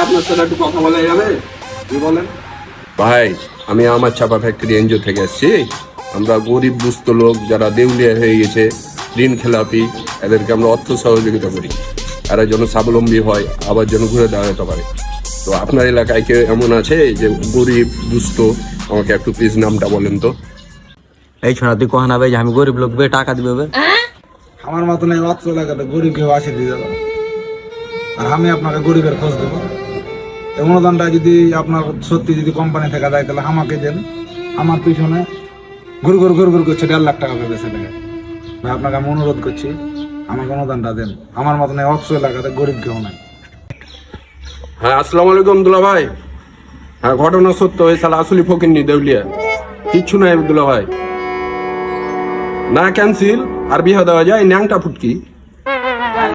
আপনার সাথে একটু কথা বলা যাবে? কি বলেন? ভাই, আমি আমার ছাপা ফ্যাক্টরি এনজিও থেকে আসছি। আমরা গরিব দুস্থ লোক যারা দেউলিয়া হয়ে গেছে, ঋণ খেলাপি, এদেরকে আমরা অর্থ সহযোগিতা করি। এরা যেন স্বাবলম্বী হয়, আবার যেন ঘুরে দাঁড়াতে পারে। তো আপনার এলাকায় কেউ এমন আছে যে গরিব দুস্থ? আমাকে একটু প্লিজ নামটা বলেন তো। এই ছোড়া তুই কহনা ভাই যে আমি গরিব লোক বে টাকা দিবে বে? আমার মতন এই অত্র এলাকাতে গরিব কেউ আসে দিয়ে যাবে, আর আমি আপনাকে গরিবের খোঁজ দেবো। এই অনুদানটা যদি আপনার সত্যি যদি কোম্পানি থেকে দেয় তাহলে আমাকে দেন। আমার পিছনে ঘুর করছে 1.5 লাখ টাকা পেবে ছেলেকে। ভাই আপনাকে আমি অনুরোধ করছি, আমাকে অনুদানটা দেন। আমার মতন এই অত্র এলাকাতে গরিব কেউ নাই। হ্যাঁ, আসসালামু আলাইকুম দুলা ভাই। হ্যাঁ, ঘটনা সত্য, এই সালা আসলি ফকিন্নি দেউলিয়া, কিচ্ছু নাই দুলা ভাই। না ক্যান্সেল আর বিহা দেওয়া যায়, ন্যাংটা ফুটকি।